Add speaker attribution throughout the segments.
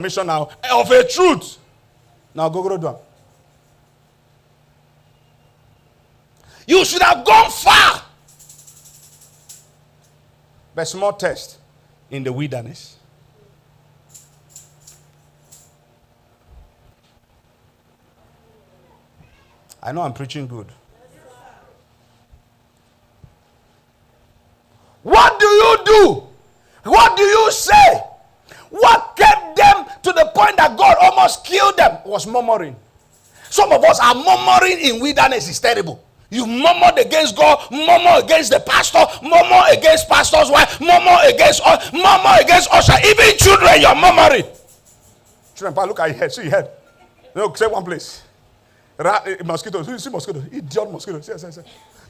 Speaker 1: mission now of a truth. Now go do. You should have gone far. But small test in the wilderness. I know I'm preaching good. What do you do? What do you say? What kept them to the point that God almost killed them was murmuring. Some of us are murmuring in wilderness. Is terrible. You murmured against God, murmur against the pastor, murmur against pastor's wife, murmur against usher, even children. You're murmuring. Children, look at your head. See your head. No, say one place. Mosquitoes. You see mosquitoes. Idiot mosquitoes. Yes.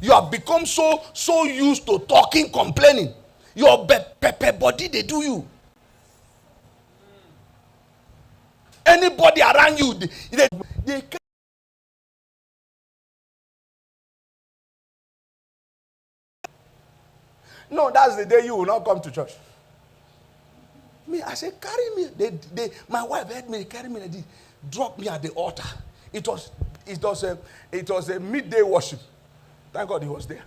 Speaker 1: You have become so used to talking, complaining. Your pepper body, they do you. Anybody around you, they can't. No, that's the day you will not come to church. Me, I said, carry me. My wife had me carry me. They dropped me at the altar. It was a midday worship. Thank God he was there.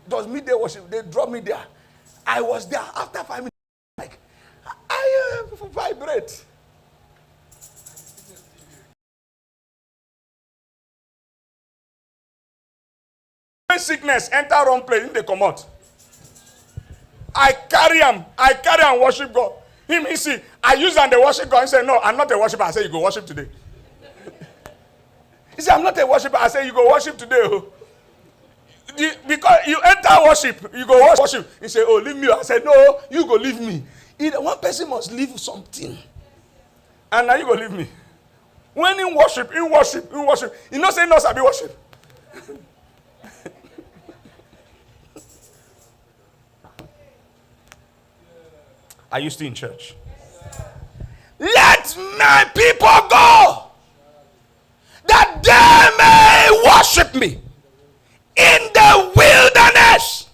Speaker 1: It was midday worship. They dropped me there. I was there after 5 minutes. Like, I vibrate. When sickness enter wrong place, they come out. I carry and worship God. He see, I use and they worship God. He said, no, I'm not a worshiper. I say, you go worship today. He said, I'm not a worshiper. I say, you go worship today. Because you enter worship, you go worship. He said, oh, leave me. I said, no, you go leave me. One person must leave something. And now you go leave me. When in worship. You know, say no, sabi worship. Are you still in church? Let my people go, that they may worship me in the wilderness.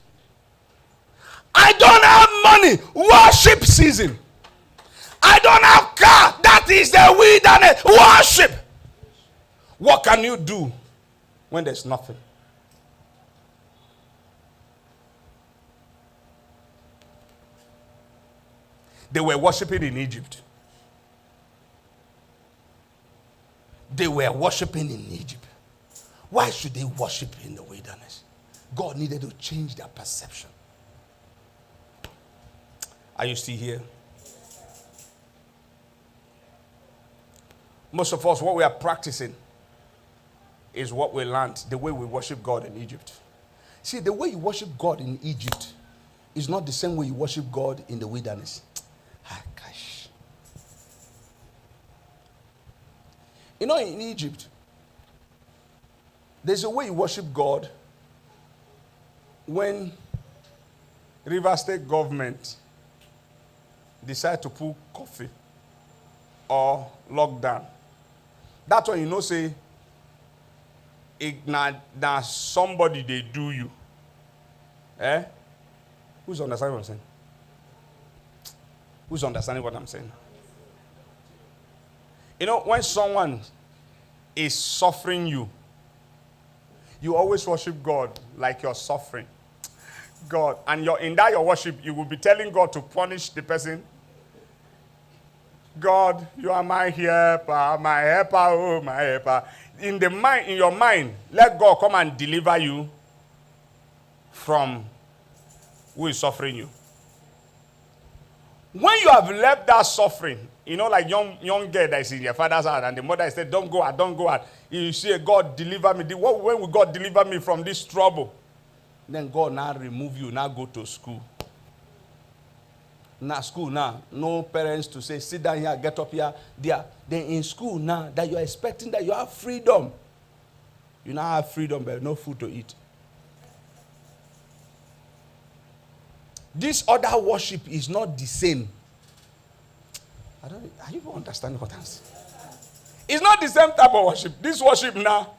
Speaker 1: I don't have money. Worship season. I don't have car. That is the wilderness. Worship. What can you do when there's nothing? They were worshiping in Egypt. They were worshiping in Egypt. Why should they worship in the wilderness? God needed to change their perception. Are you still here? Most of us, what we are practicing is what we learned, the way we worship God in Egypt. See, the way you worship God in Egypt is not the same way you worship God in the wilderness. Gosh. You know, in Egypt, there's a way you worship God when River State government decide to put coffee or lockdown. That's when you know, say, now somebody they do you. Who's understanding what I'm saying? Who's understanding what I'm saying? You know, when someone is suffering you, you always worship God like you're suffering. God, and in your worship, you will be telling God to punish the person. God, you are my helper, oh my helper. In your mind, let God come and deliver you from who is suffering you. When you have left that suffering, you know, like young girl that is in your father's house, and the mother said, don't go out. You say, God, deliver me. When will God deliver me from this trouble? Then God now remove you, now go to school. Now school now, no parents to say, sit down here, get up here, there. Then in school now, that you're expecting that you have freedom. You now have freedom, but no food to eat. This other worship is not the same. Are you understanding what I'm saying? It's not the same type of worship. This worship now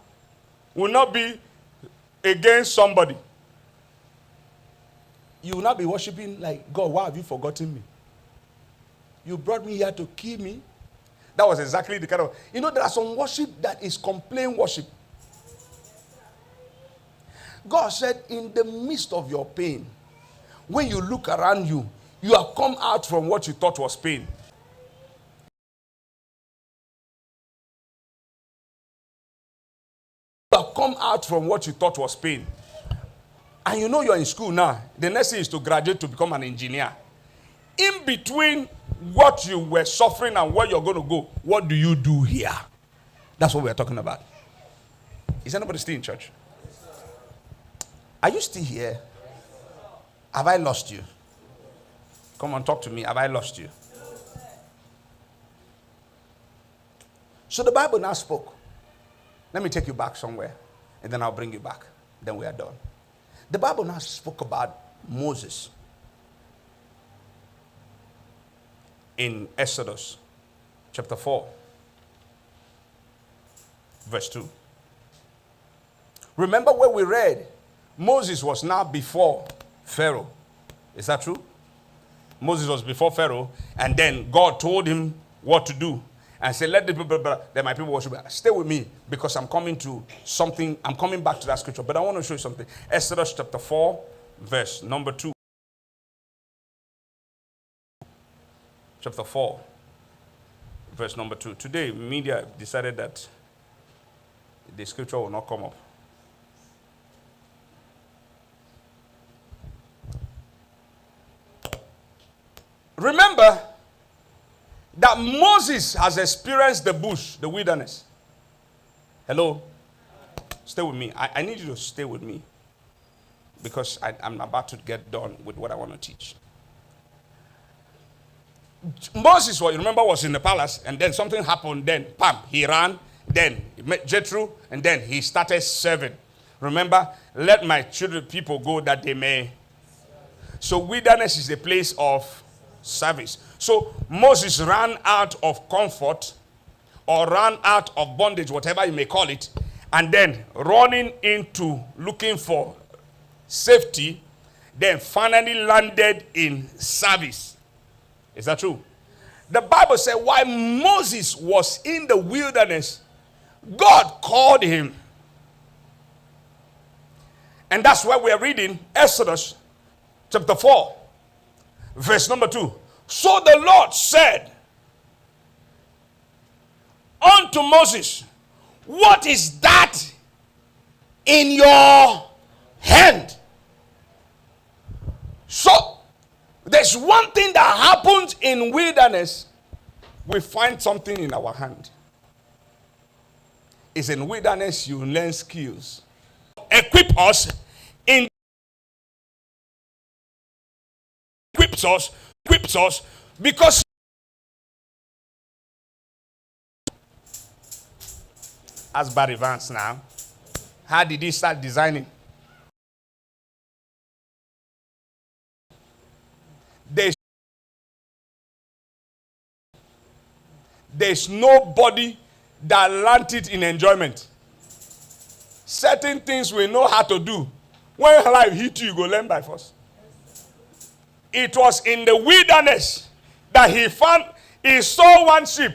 Speaker 1: will not be against somebody. You will not be worshiping like, God, why have you forgotten me? You brought me here to kill me. That was exactly the kind of, there are some worship that is complaint worship. God said, in the midst of your pain, when you look around you, you have come out from what you thought was pain. You have come out from what you thought was pain. And you're in school now. The next thing is to graduate to become an engineer. In between what you were suffering and where you're going to go, what do you do here? That's what we're talking about. Is anybody still in church? Are you still here? Have I lost you? Come on, talk to me. Have I lost you? So the Bible now spoke. Let me take you back somewhere, and then I'll bring you back. Then we are done. The Bible now spoke about Moses in Exodus chapter 4, verse 2. Remember where we read, Moses was now before Pharaoh. Is that true? Moses was before Pharaoh, and then God told him what to do. And said, let the people, that my people worship. Stay with me, because I'm coming to something. I'm coming back to that scripture. But I want to show you something. Exodus chapter 4, verse number 2. Chapter 4, verse number 2. Today, media decided that the scripture will not come up. Remember that Moses has experienced the bush, the wilderness. Hello? Stay with me. I need you to stay with me, because I'm about to get done with what I want to teach. Moses, was in the palace, and then something happened. Then, he ran. Then he met Jethro, and then he started serving. Remember, let my people go that they may. So wilderness is a place of service. So Moses ran out of comfort, or ran out of bondage, whatever you may call it, and then running into looking for safety, then finally landed in service. Is that true? The Bible said while Moses was in the wilderness, God called him. And that's why we are reading Exodus chapter 4, verse number 2. So the Lord said unto Moses, what is that in your hand? So there's one thing that happens in wilderness. We find something in our hand. It's in wilderness you learn skills. Equip us equips us because as Barry Vance now, how did he start designing? There's nobody that learned it in enjoyment. Certain things we know how to do. When life hit you, you go learn by force. It was in the wilderness that he saw one sheep.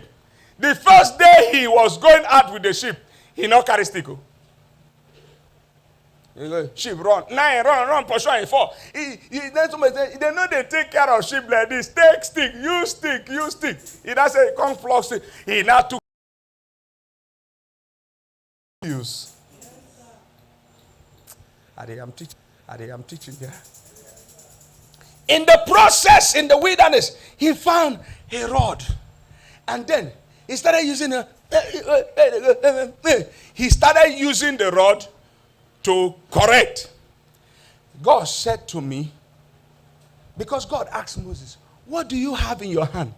Speaker 1: The first day he was going out with the sheep, he not carry stick. Sheep run, 9 run, pursue and fall. Then somebody say, they know they take care of sheep like this. Take stick, use stick. He doesn't say, come flock stick. He now took use. I am teaching here. In the process, in the wilderness, he found a rod. And then he started using the rod to correct. God said to me, because God asked Moses, what do you have in your hand?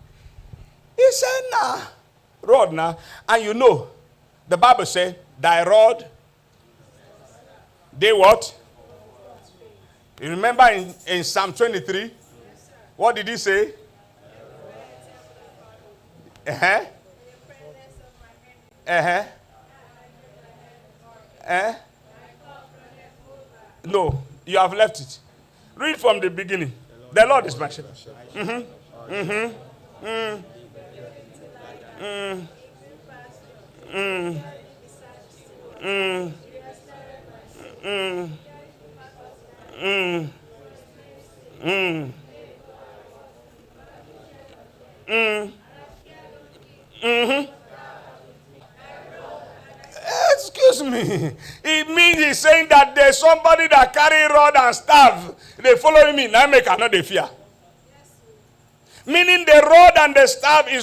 Speaker 1: He said, rod now. And the Bible said, thy rod, they what? You remember in Psalm 23? What did he say? No, you have left it. Read from the beginning. The Lord is my shepherd. Mm. Mm. Mm. Mm. Mm. Mm. Mm. Mm-hmm. Excuse me. It means he's saying that there's somebody that carry rod and staff. They follow me. Now make another fear. Meaning the rod and the staff is